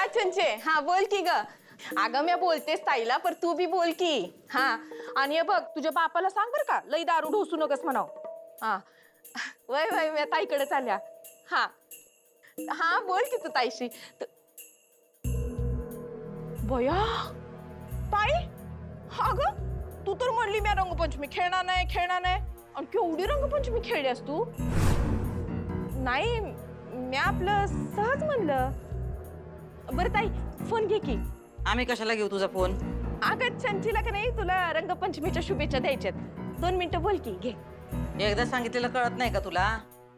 हा चंचे, हा बोल की ग. अगं मी बोलतेस ताईला, पर तू बी बोल की. हा आणि हे बघ तुझ्या बापाला सांग बर का, लई दारू ढोसू नकस म्हणाव. हा वय वय मी ताईकडे चालल्या. हा हा बोल की तू ताईशी. बया ताई, अगं तू तर म्हणली मी रंगपंचमी खेळणार नाही खेळणार नाही, आणि केवढी रंगपंचमी खेळलीस तू. नाही मी आपलं सहज म्हणलं. बरं ताई फोन घे की. आम्ही कशाला घेऊ तुझा फोन? अगं चंचीला का नाही तुला रंगपंचमीच्या शुभेच्छा द्यायच्यात. 2 मिनिटं बोल की, घे. एकदा सांगितलेलं कळत नाही का तुला?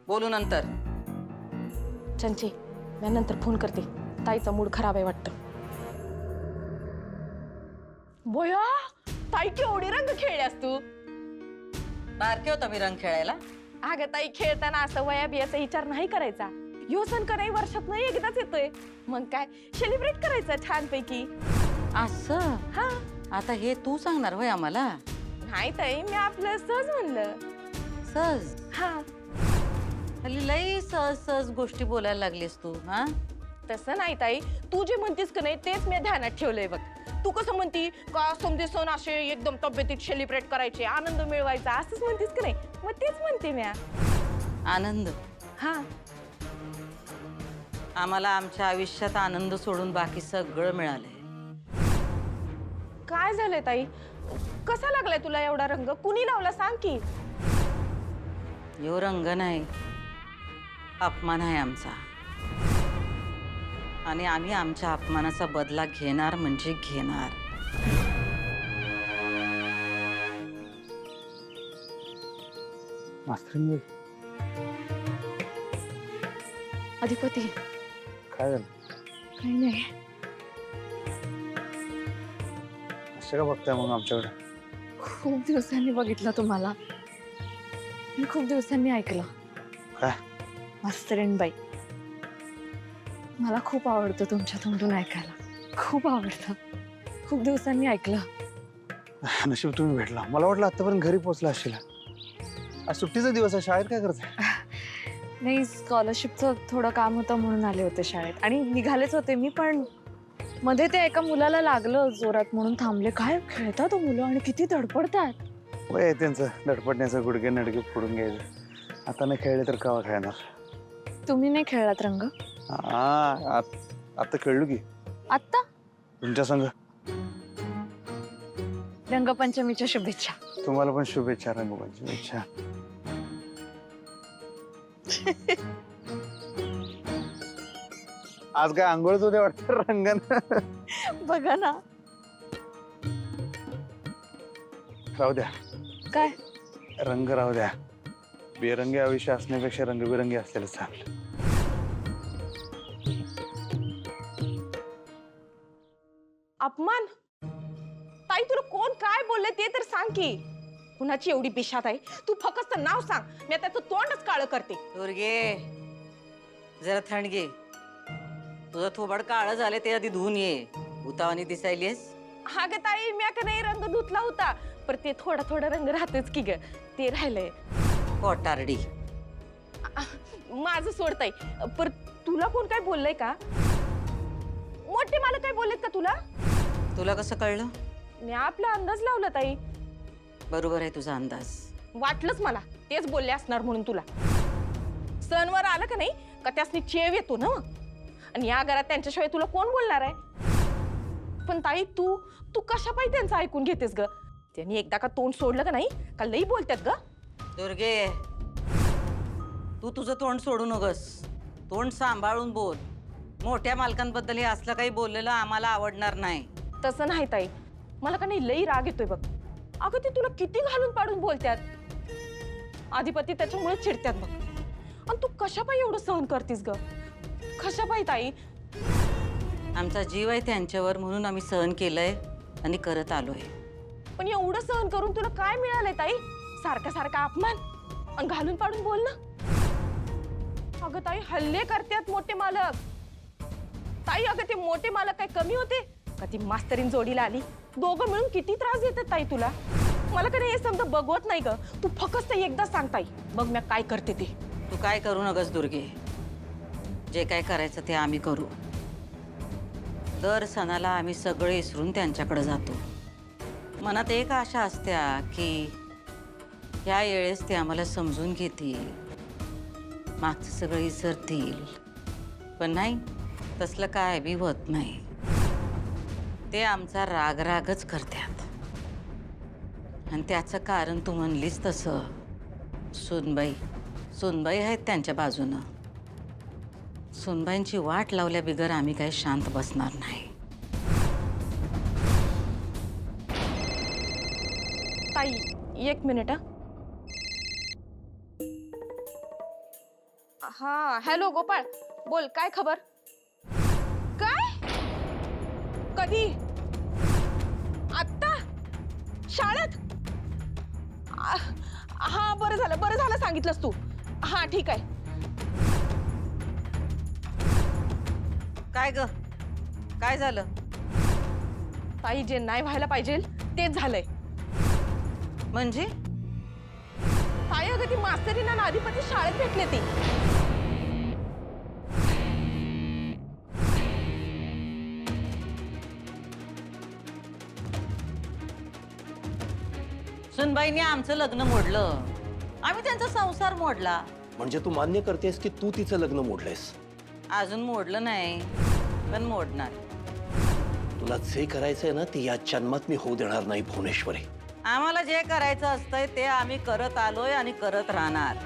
बोलू नंतर. चंची मी नंतर फोन करते, ताईचा मूड खराब आहे वाटतं. बोया ताई केवढी रंग खेळल्यास तू. बारके होता मी रंग खेळायला. अगं ताई खेळताना असं वया बियाचा विचार नाही करायचा. यो सण का नाही वर्षात नाही एकदाच येतोय, मग काय सेलिब्रेट करायचं छानपैकी. असं? हा आता हे तू सांगणार होय आम्हाला? नाही ताई मी आपलं सहज म्हणलं. सहज? हा हल्ली लई सहज सहज गोष्टी बोलायला लागलीस तू. हा तसं नाही ताई, तू जे म्हणतीस का नाही तेच मी ध्यानात ठेवलंय बघ. तू कसं म्हणती का समजे सण असे एकदम तब्येतीत सेलिब्रेट करायचे, आनंद मिळवायचा असंच म्हणतीस का नाही, मग तेच म्हणते मी. आनंद? हा आम्हाला आमच्या आयुष्यात आनंद सोडून बाकी सगळं मिळालंय. काय झालंय ताई, कसा लागलाय तुला एवढा रंग, कुणी लावला सांग की. यो रंग नाही, अपमान आहे आमचा, आणि आम्ही आमच्या अपमानाचा बदला घेणार म्हणजे घेणार. मास्तरीन अधिपती काय झालं? काही नाही. असं का बघताय मग आमच्याकडे? खूप दिवसांनी बघितलं तुम्हाला, आणि खूप दिवसांनी ऐकलं. काय? मास्तरीन बाई, मला खूप आवडतं तुमच्या तोंडून ऐकायला, खूप आवडतं. खूप दिवसांनी ऐकलं. नशीब तुम्ही भेटला. मला वाटलं आतापर्यंत घरी पोहोचला असेल. आज सुट्टीचा दिवस आहे, शाळेत काय करताय? नाही, स्कॉलरशिपचं थोडं काम होतं म्हणून आले होते शाळेत, आणि निघालेच होते मी, पण मध्ये ते एका मुलाला लागलं जोरात म्हणून थांबले. काय खेळतात तो मुलं आणि किती धडपडतात. वय आहे त्यांचं धडपडण्याचं, गुडघे नडगे फोडून घ्यायचं. आता नाही खेळले तर केव्हा खेळणार? तुम्ही नाही खेळलात रंग? आता खेळलो की आत्ता. तुमच्या संग. रंगपंचमीच्या शुभेच्छा. तुम्हाला पण शुभेच्छा रंगपंचमीच्या. आज काय आंघोळच होते वाटतं रंगानं. बघा ना. राहू द्या, काय रंग राहू द्या. बेरंगी आयुष्य असण्यापेक्षा रंगबिरंगी असलेलं चांगलं. अपमान? ताई तुला कोण काय बोलले ते तर सांग की. कुणाची एवढी बिशात आहे, तू फक्त नाव सांग, मी त्याचं तोंडच काळं करते. दुर्गे, जरा थंड घे. तुझं थोबाड काळं झाले ते आधी धुवून ये. भूतावानी दिसायलीस. हा ग ताई, मी का नाही रंग धुतला होता, पर ते थोडा थोडा रंग राहतेच की ग, ते राहिलंय. कोटारडी. माझं सोडताय. पर तुला कोण काय बोललंय का? मोठे मला काय बोललेत का तुला? तुला कसं कळलं? मी आपला अंदाज लावला ताई. बरोबर आहे तुझा अंदाज. वाटलंच मला तेच बोलले असणार म्हणून तुला. सणवार आलं का नाही का त्यासनी चेव येतो ना, आणि या घरात त्यांच्याशिवाय तुला कोण बोलणार आहे? पण ताई तू तू कशा पाहिजे त्यांचं ऐकून घेतेस ग? त्यांनी एकदा का तोंड सोडलं का नाही का लई बोलतात ग. दुर्गे, तू तुझं तोंड सोडू नकोस. तोंड सांभाळून बोल. मोठ्या मालकांबद्दल हे असलं काही बोललेलं आम्हाला आवडणार नाही. तसं नाही ताई, मला का नाही लई राग येतोय बघ. अगं ते तुला किती घालून पाडून बोलतात. अधिपती त्याच्यामुळे चिडतात बघ. आणि तू कशा पायी एवढं सहन करतीस ग? कशा पायी ताई? आमचा जीव आहे त्यांच्यावर म्हणून आम्ही सहन केलंय आणि करत आलोय. पण एवढं सहन करून तुला काय मिळालंय ताई? सारखा सारखा अपमान आणि घालून पाडून बोलणं. अगं ताई हल्ले करतात मोठे मालक. ताई अगं ते मोठे मालक काय कमी होते का? ती मास्तरीन जोडीला आली, दोघं मिळून किती त्रास देतात ताई तुला. मला कधी हे समजा बघवत नाही ग. तू फक्त एकदा सांग ताई, बघ मी काय करते ते. तू काय करू नकस दुर्गे. जे काय करायचं ते आम्ही करू. दर सणाला आम्ही सगळे इसरून त्यांच्याकडे जातो. मनात एक आशा असत्या की ह्या वेळेस ते आम्हाला समजून घेतील, मागचं सगळं विसरतील. पण नाही, तसलं काय बी होत नाही. ते आमचा रागरागच करतात. आणि त्याचं कारण तू म्हणलीस तसं, सुनबाई आहेत त्यांच्या बाजूनं. सुनबाईंची वाट लावल्या बिगर आम्ही काही शांत बसणार नाही. ताई 1 मिनिट. हा हॅलो गोपाळ, बोल, काय खबर? काय? कधी? आत्ता शाळेत? हा बरं झालं सांगितलंस तू. हा ठीक आहे. काय ग, काय झालं? ताई, जे नाही व्हायला पाहिजे तेच झालंय. म्हणजे ताई, अगं ती मास्तरीना ना अधिपती शाळेत भेटले ती. सुनबाईंनी आमचं लग्न मोडलं, आम्ही त्यांचा संसार मोडला. म्हणजे तू मान्य करतेस की तू तिचं लग्न मोडलंयस? अजून मोडलं नाही, पण मोडणार. तुला जे करायचंय ना ते या जन्मात मी होऊ देणार नाही भुवनेश्वरी. आम्हाला जे करायचं असतंय ते आम्ही करत आलोय आणि करत राहणार.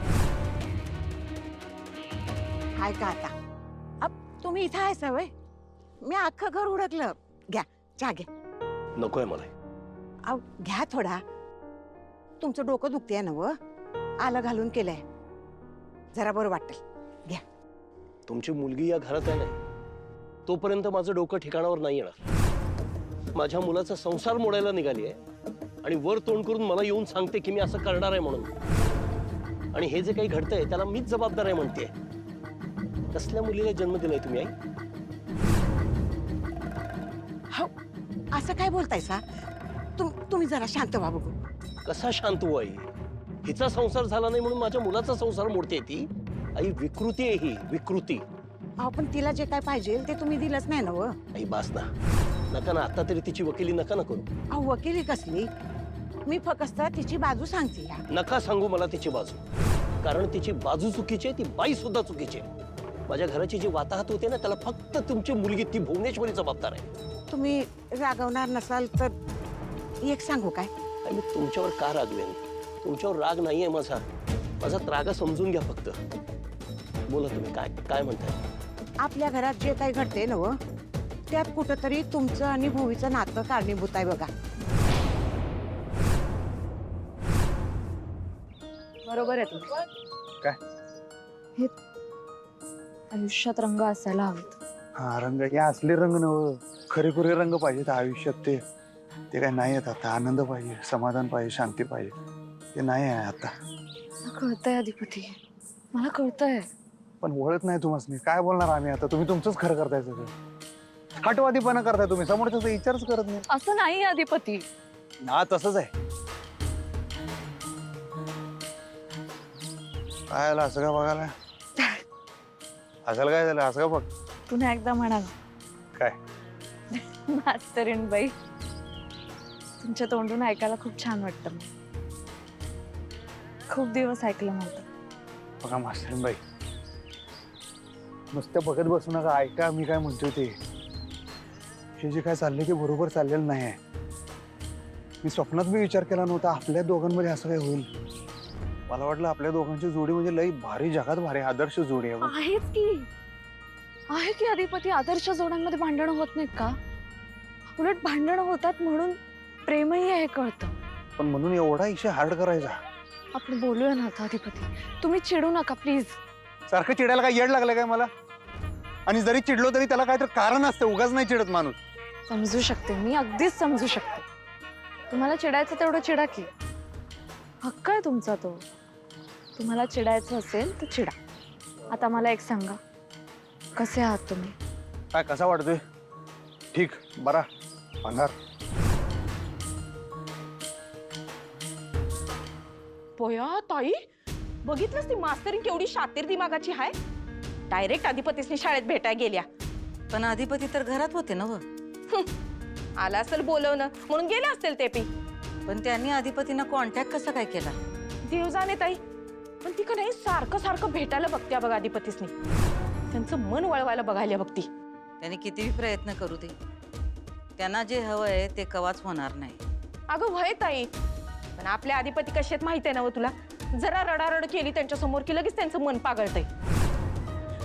हाय का आता? अब तुम्ही इथं आहे सवय, मी अख्खं घर उडकलं. घ्या चहा घ्या. नकोय मला. अहो घ्या थोडा. तुमचं डोकं दुखतेय ना व, आलं घालून केलंय, जरा बरं वाटेल. घ्या. तुमची मुलगी या घरात आहे ना, तोपर्यंत माझं डोकं ठिकाणावर नाही येणार. माझ्या मुलाचा संसार मोडायला निघाली आहे आणि वर तोंड करून मला येऊन सांगते की मी असं करणार आहे म्हणून. आणि हे जे काही घडतंय त्याला मीच जबाबदार आहे म्हणते. कसल्या मुलीला जन्म दिलाय तुम्ही आई? हो, असं काय बोलतायसा? तुम्ही जरा शांत व्हा बघू. कसा शांत हो आई? हिचा संसार झाला नाही म्हणून माझ्या मुलाचा संसार मोडते ती? आई विकृती आहे ही, विकृती. अहो पण तिला जे काय पाहिजे ते तुम्ही दिलंच नाही ना व. आई बास ना, नका ना, आता तरी तिची वकिली नका ना करू. अहो वकिली कसली? मी फक्त तिची बाजू सांगते या. नका सांगू मला तिची बाजू, कारण तिची बाजू चुकीची आहे, ती बाई सुद्धा चुकीची आहे. माझ्या घराची जी वाताहत होते ना त्याला फक्त तुमची मुलगी ती भुवनेश्वरी जबाबदार आहे. तुम्ही रागवणार नसाल तर एक सांगू काय? आणि मी तुमच्यावर का रागवेन? तुमच्यावर राग नाहीये माझा, माझा त्रागा समजून घ्या फक्त. बोला तुम्ही काय काय म्हणताय? आपल्या घरात जे काही घडते ना व, त्यात कुठंतरी तुमचं आणि भुवीचं नातं कारणीभूत आहे बघा. बरोबर आहे तुमचं. काय? हे आयुष्यात रंग असायला हवेत. हा रंग, या असले रंग नव, खरेखुरे रंग पाहिजेत आयुष्यात. ते काय नाही आहेत आता. आनंद पाहिजे, समाधान पाहिजे, शांती पाहिजे. ते नाही आहे आता. मला कळतंय अधिपती, मला कळतंय. पण वळत नाही तुम्हाला. काय बोलणार आम्ही आता? तुम्ही तुमचंच खरं करताय सगळं. हटवादीपणा करताय तुम्ही, समोरच्याचा विचारच करत नाही. असं नाही अधिपती. हा तसंच आहे. काय झालं असं का बघायला? असायला काय झालं असं का बघ? पुन्हा एकदा म्हणाल काय? मास्तरीण बाई, तुमच्या तोंडून ऐकायला खूप छान वाटतं. खूप दिवस ऐकलं नव्हतं. बघा मास्तरीण बाई, नुसतं बघत बसू नका, ऐका मी काय म्हणतोय ते. हे जे काय चाललंय ते बरोबर चाललेलं नाही आहे. मी स्वप्नात मी विचार केला नव्हता आपल्या दोघांमध्ये असं काय होईल. मला वाटलं आपल्या दोघांची जोडी म्हणजे लई भारी, जगात भारी आदर्श जोडी आहे. आहेच की, आहे की अधिपती. आदर्श जोड्यांमध्ये भांडणं होत नाहीत का? उलट भांडणं होतात म्हणून प्रेमही आहे कळतं. पण म्हणून एवढा इशा हार्ड करायचा? आपण बोलूया ना आता अधिपती, तुम्ही चिडू नका प्लीज. सारखं चिडायला काय येड लागलं काय मला? आणि जरी चिडलो तरी त्याला काहीतरी कारण असतं, उगाच नाही चिडत माणूस. समजू शकते मी, अगदीच समजू शकते. तुम्हाला चिडायचं तेवढं चिडा की, हक्क आहे तुमचा तो. तुम्हाला चिडायचं असेल तर चिडा. आता मला एक सांगा, कसे आहात तुम्ही? काय कसा वाटतोय? ठीक, बरा, अंधार. पोया ताई, बघितलंस ती मास्तरीन केवढी शातीर दिमागाची आहे. डायरेक्ट अधिपतीसनी शाळेत भेटायला गेल्या. पण अधिपती तर घरात होते ना व. आला असेल बोलवणं म्हणून गेले असतील ते पी. पण त्यांनी अधिपतींना कॉन्टॅक्ट कसा काय केला? देव जाणे ताई, पण ती का नाही सारखं सारखं भेटायला बघत्या बघ अधिपतीसनी. त्यांचं मन वळवायला बघायला बघती. त्यांनी कितीही प्रयत्न करू दे, त्यांना जे हवंय ते कवाच होणार नाही. अगं वय ताई, पण आपले अधिपती कसे आहेत माहिती आहे ना व तुला. जरा रडारड केली त्यांच्या समोर की लगेच त्यांचं मन पागळतंय.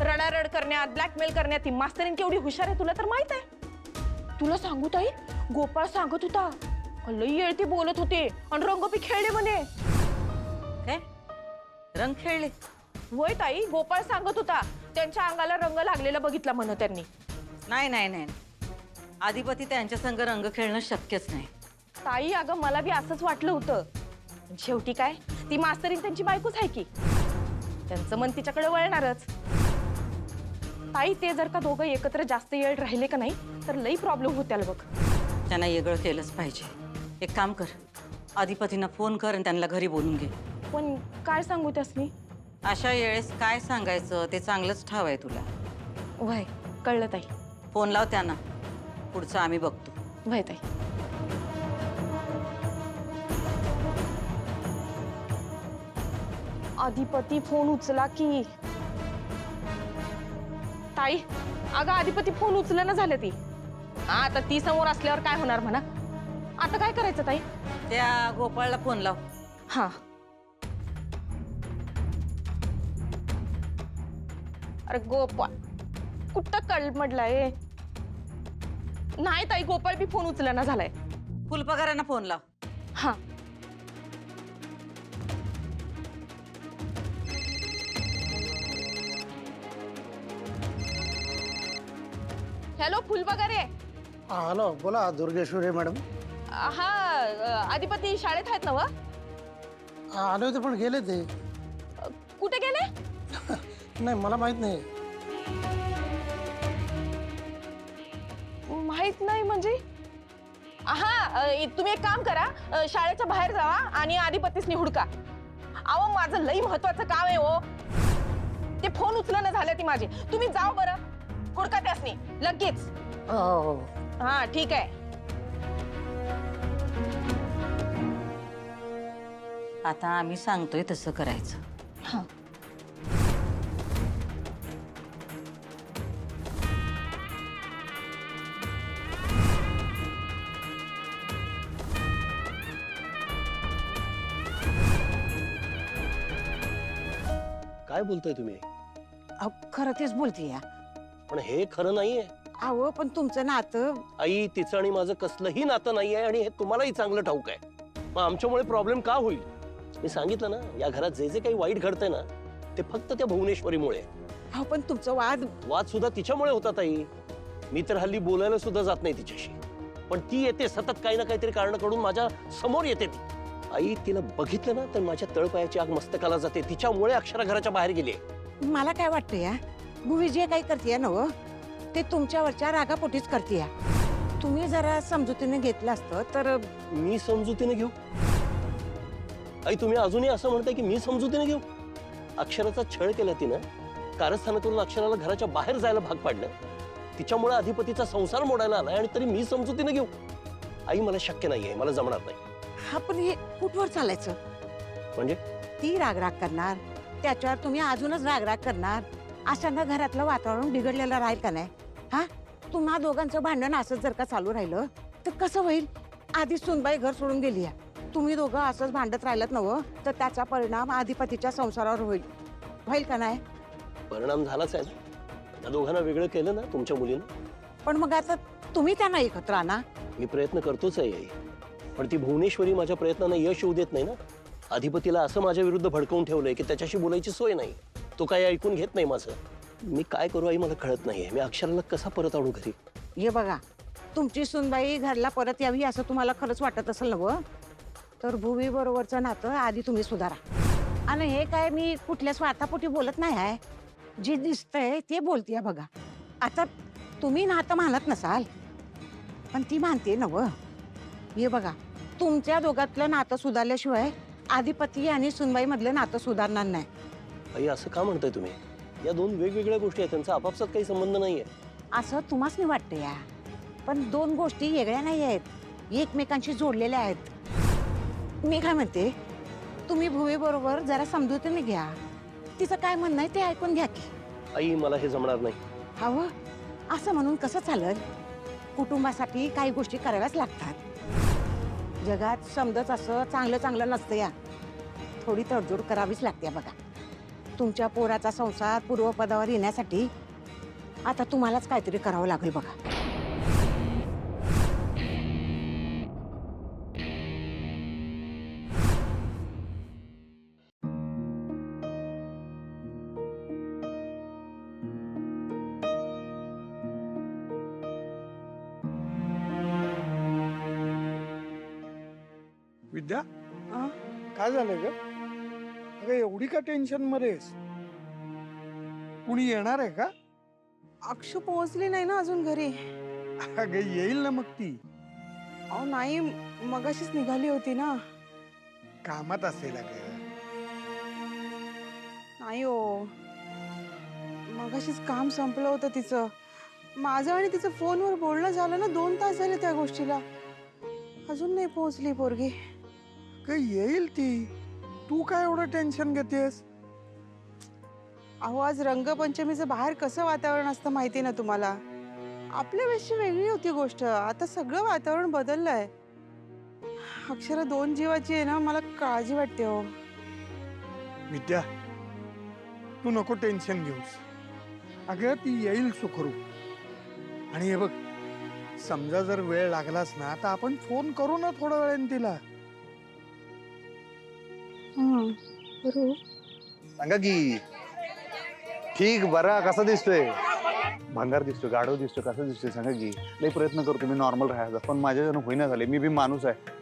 रडारड करण्यात, ब्लॅकमेल करण्यात ती मास्तरीन केवढी हुशार आहे तुला तर माहित आहे. तुला सांगू ताई, गोपाळ सांगत होता लई येळती बोलत होते आणि रंगपी खेळले म्हणे. काय रंग खेळले? वय ताई, गोपाळ सांगत होता त्यांच्या अंगाला रंग लागलेला बघितला म्हण त्यांनी. नाही नाही नाही, अधिपती त्यांच्या संग रंग खेळणं शक्यच नाही. ताई अगं मला बी असंच वाटलं होतं. पण शेवटी काय, ती मास्तरीन त्यांची बायकोच आहे की, त्यांचं मन तिच्याकडे वळणारच. ताई ते जर का दोघं एकत्र जास्त वेळ राहिले का नाही तर लई प्रॉब्लेम होत्याल बघ. त्यांना वेगळं केलंच पाहिजे. एक काम कर, अधिपतींना फोन कर आणि त्यांना घरी बोलून घे. पण काय सांगू त्यासनी? अशा वेळेस काय सांगायचं ते चांगलंच ठाव आहे तुला. वय कळलं ताई. फोन लाव त्यांना, पुढचं आम्ही बघतो. वय ताई. अधिपती फोन उचला की. ताई अगं अधिपती फोन उचलना झाले ती. आता ती समोर असल्यावर काय होणार म्हणा. आता काय करायचं ताई? त्या गोपाळला फोन लाव. हा. अरे गोपाळ कुठं कळमडलाय? नाही ताई, गोपाळ बी फोन उचलना झालाय. फुलपगारांना फोन लाव. हा. हॅलो फुलपगारे. हॅलो, बोला दुर्गेश्वरी मॅडम. हा अधिपती शाळेत आहेत ना व? आले होते पण गेले ते. कुठे गेले? नाही मला माहित नाही. माहित नाही म्हणजे? हा तुम्ही एक काम करा, शाळेच्या बाहेर जावा आणि अधिपतीसनी हुडका. अहो माझं लई महत्वाचं काम आहे हो. ते फोन उचलणं झाले ती माझे. तुम्ही जाओ बरं, हुडका त्यासनी लगेच. हो. हा ठीक आहे. आता आम्ही सांगतोय तसं करायचं. हा. काय बोलताय तुम्ही? अहो, खरं तेच बोलते या. पण हे खरं नाहीये अहो पण तुमचं नातं. आई. तिचं आणि माझं कसलंही नातं नाहीये आणि हे तुम्हालाही चांगलं ठाऊक आहे. मग आमच्यामुळे प्रॉब्लेम का होईल? मी सांगितलं ना, या घरात जे जे काही वाईट घडतंय ना ते फक्त त्या भुवनेश्वरीमुळे. अहो पण तुमचं वाद सुद्धा तिच्यामुळे होतात आई. मी तर हल्ली बोलायला सुद्धा जात नाही तिच्याशी, पण ती येते सतत काही ना काहीतरी कारण कडून माझ्या समोर येते ती. आई तिला बघितलं ना तर माझ्या तळपायाची आग मस्तकाला जाते. तिच्यामुळे अक्षरा घराच्या बाहेर गेली. मला काय वाटतं या, भुवी जे काही करते ना व, ते तुमच्यावरच्या रागापोटीच करते. तुम्ही जरा समजुतीने घेतलं असतं तर. मी समजुतीने घेऊ? आई तुम्ही अजूनही असं म्हणताय की मी समजुतीने घेऊ? अक्षराचा छळ केला तिनं. कारस्थानातून अक्षराला घराच्या बाहेर जायला भाग पाडलं. तिच्यामुळे अधिपतीचा संसार मोडायला आलाय आणि तरी मी समजुतीने घेऊ? आई मला शक्य नाहीये, मला जमणार नाही. हा पण हे कुठवर चालायचं? म्हणजे ती रागराग करणार, त्याच्यावर तुम्ही अजूनच रागराग करणार. अशांना घरातलं वातावरण बिघडलेलं राहील का नाही? हा, तुम्हा दोघांचं भांडण असंच जर का चालू राहिलं तर कसं होईल? आधी सुनबाई घर सोडून गेली आहे. तुम्ही दोघं असंच भांडत राहिलात नव तर त्याचा परिणाम अधिपतीच्या संसारावर होईल का नाही? परिणाम झालाच आहे ना. त्या दोघांना वेगळं केलं ना तुमच्या मुलीनं. पण मग आता तुम्ही त्यांना एकत्र आणा. मी प्रयत्न करतोच आहे आई, पण ती भुवनेश्वरी माझ्या प्रयत्नांना यश येऊ देत नाही ना. अधिपतीला असं माझ्या विरुद्ध भडकवून ठेवलंय की त्याच्याशी बोलायची सोय नाही. तो काही ऐकून घेत नाही माझं. मी काय करू आई मला कळत नाहीये. मी अक्षराला कसा परत आणू घरी? हे बघा, तुमची सुनबाई घरला परत यावी असं तुम्हाला खरंच वाटत असेल ना व, तर भुवी बरोबरचं नातं आधी तुम्ही सुधारा. आणि हे काय मी कुठल्या स्वार्थापोटी बोलत नाही आहे. जे दिसतंय ते बोलतेय बघा. आता तुम्ही नातं मानत नसाल पण ती मानते ना व. हे बघा, तुमच्या दोघातलं नातं सुधारल्याशिवाय अधिपती आणि सुनबाई मधलं नातं सुधारणार नाही. आई असं का म्हणताय तुम्ही? या दोन वेगवेगळ्या गोष्टी आहेत, त्यांचा आपापसात काही संबंध नाहीये. असं तुम्हाच नाही वाटतं या. पण दोन गोष्टी वेगळ्या नाही आहेत, एकमेकांशी जोडलेल्या आहेत. मी काय म्हणते, तुम्ही भुवी बरोबर जरा समजुतीने घ्या. तिचं काय म्हणणं आहे ते ऐकून घ्या की. आई मला हे जमणार नाही. हवं असं म्हणून कसं चालल? कुटुंबासाठी काही गोष्टी कराव्याच लागतात. जगात समजच असं चांगलं चांगलं नसतं या. थोडी तडजोड करावीच लागते बघा. तुमच्या पोराचा संसार पूर्वपदावर येण्यासाठी आता तुम्हालाच काहीतरी करावं लागेल बघा. विद्या काय झालंय ग? अगं एवढी का टेन्शन मध्येस? कुणी येणार आहे का? अक्षू पोहोचली नाही ना अजून घरी. अगं येईल ना मग ती. अहो नाही, मगाशीच निघाली होती ना. कामात असेल अगं. नाही हो, मगाशीच काम संपलं होतं तिचं. माझं आणि तिचं फोनवर बोलणं झालं ना, 2 तास झाले त्या गोष्टीला. अजून नाही पोहोचली पोरगी. येईल ती. तू काय एवढं टेन्शन घेतेस? अहो आज रंगपंचमीचं बाहेर कसं वातावरण असतं माहिती ना तुम्हाला. आपल्या वेळेसची वेगळी होती गोष्ट. आता सगळं वातावरण बदललंय. अक्षरा 2 जीवाची आहे ना, मला काळजी वाटते हो. विद्या तू नको टेन्शन घेऊस. अगं ती येईल सुखरूप. आणि हे बघ, समजा जर वेळ लागलाच ना तर आपण फोन करू ना थोड्या वेळाने तिला. बरोबर. सांगा की ठीक बरा कसा दिसतोय? भंगार दिसतोय, गाढव दिसतोय, कसं दिसतोय सांगा की. लई प्रयत्न करतो मी नॉर्मल राहायचा, पण माझ्याजण होईना झाले. मी बी माणूस आहे,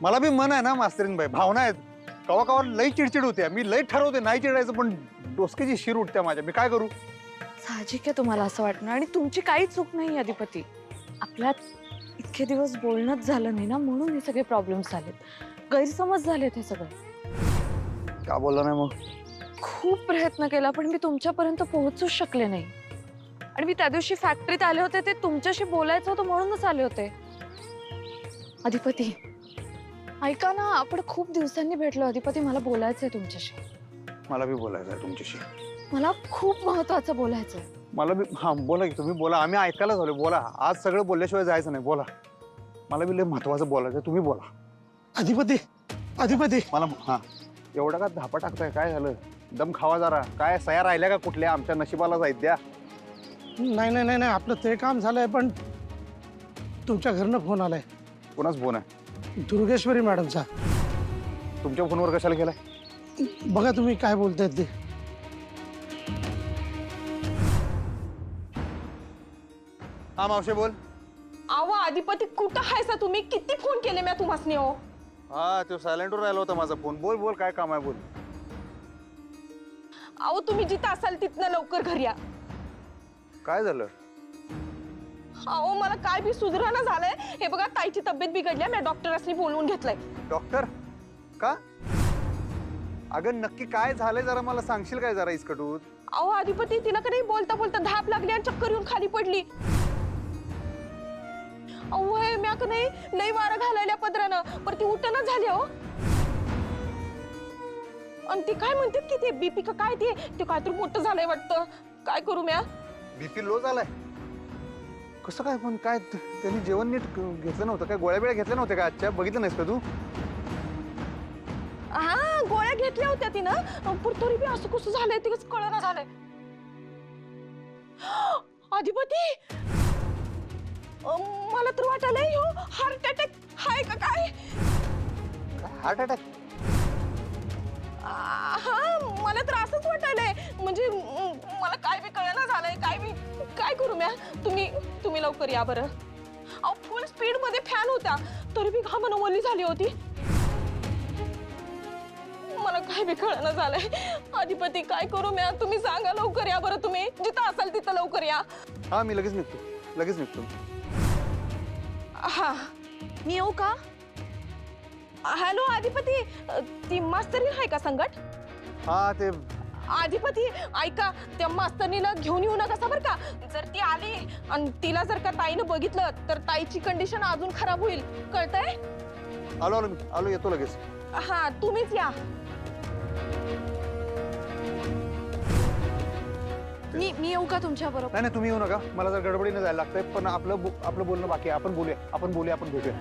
मला बी मन आहे ना मास्तरीन बाई, भावना आहेत. कवा कवा लई चिडचिड होते. मी लई ठरवते नाही चिडायचं, पण डोसक्याची शिर उठते माझ्या. मी काय करू? साहजिक आहे तुम्हाला असं वाटणं, आणि तुमची काही चूक नाही अधिपती. आपल्यात इतके दिवस बोलणंच झालं नाही ना, म्हणून हे सगळे प्रॉब्लेम्स झालेत, गैरसमज झालेत हे सगळे. का बोलला नाही मग? खूप प्रयत्न केला पण मी तुमच्यापर्यंत पोहोचूच शकले नाही. आणि मी त्या दिवशी फॅक्टरीत आले होते ते तुमच्याशी बोलायचं होतं म्हणूनच आले होते. अधिपती ऐका ना, आपण खूप दिवसांनी भेटलो. अधिपती मला बोलायचंय तुमच्याशी. मला बी बोलायचं आहे तुमच्याशी. मला खूप महत्वाचं बोलायचंय. मला बी. हा बोला की, तुम्ही बोला. आम्ही ऐकायला झालो. बोला. आज सगळं बोलल्याशिवाय जायचं नाही. बोला. मला बी लय महत्वाचं बोलायचं. तुम्ही बोला. अधिपती अधिपती मला. हा एवढा का धापा टाकताय? काय झालं? दम खावा जरा. काय सया राहिल्या का कुठल्या? आमच्या नशिबाला जायत द्या. नाही नाही नाही नाही, आपलं ते काम झालंय, पण तुमच्या घरनं फोन आलाय. कोणाच फोन आहे? दुर्गेश्वरी मॅडमचा. तुमच्या फोनवर कशाला केलाय? बघा तुम्ही काय बोलतायत ते. हा मावशे बोल. अहो अधिपती कुठं हायसा तुम्ही? किती फोन केले मी तुम्हासनी हो. हा तो सायलेंटवर राहिला होता माझा फोन. बोल बोल काय काम आहे बोल. अहो तुम्ही जिथं असाल तिथनं लवकर घरी या. काय झालं? अहो मला काय बी सुधारणा झालंय. हे बघा ताईची तब्येत बिघडली. मी डॉक्टरांनी बोलवून घेतलंय. डॉक्टर? का? अगं नक्की काय झालंय जरा मला सांगशील काय जरा इसकटून? अहो अधिपती तिला कधी बोलता बोलता धाप लागली आणि चक्कर येऊन खाली पडली. अहो हे म्या का नाही लई वारा घालायला पदरानं, पण ती उठना झाली हो. आणि ती काय म्हणतात की ते बीपी का काय ते काहीतरी मोठं झालंय वाटतं. काय करू म्या? बीपी लो झालाय? कसं काय? पण काय त्यांनी जेवण नीट घेतलं नव्हतं काय? गोळ्या बिळ्या घेतल्या नव्हत्या का आजच्या? बघितलं नाहीस का तू? हा गोळ्या घेतल्या होत्या तिनं, पण तरी बी असं कसं झालंय ते कळना झालंय. अधिपती मला तर वाटायलंय हो हार्ट अटॅक हाय का काय? Heart attack? हा मला तर असंच वाटायलंय. म्हणजे मला काय बी कळना झालंय. काय करू म्या? तुम्ही लवकर या बरं. अहो फुल स्पीड मध्ये फॅन होता तरी बी घामानं ओली झाली होती. मला काय बी कळना झालंय. अधिपती काय करू म्या? तुम्ही सांगा लवकर या बरं. तुम्ही जिथं असाल तिथं लवकर या. हा मी लगेच निघतो. हा मी येऊ का? हॅलो अधिपती, ती मास्तरीन आहे का संगट? हा ते अधिपती ऐका, त्या मास्तरनीला घेऊन येऊ नका बरं का. जर ती आली आणि तिला जर का ताईनं बघितलं तर ताईची कंडिशन अजून खराब होईल, कळतंय? आलो येतो लगेच. हा, तुम्हीच या. मी येऊ का तुमच्या बरोबर? नाही तुम्ही येऊ नका, मला जर गडबडीने जायला लागतंय, पण आपलं बोलणं बाकी आहे. आपण बोलूया, आपण भेटूया.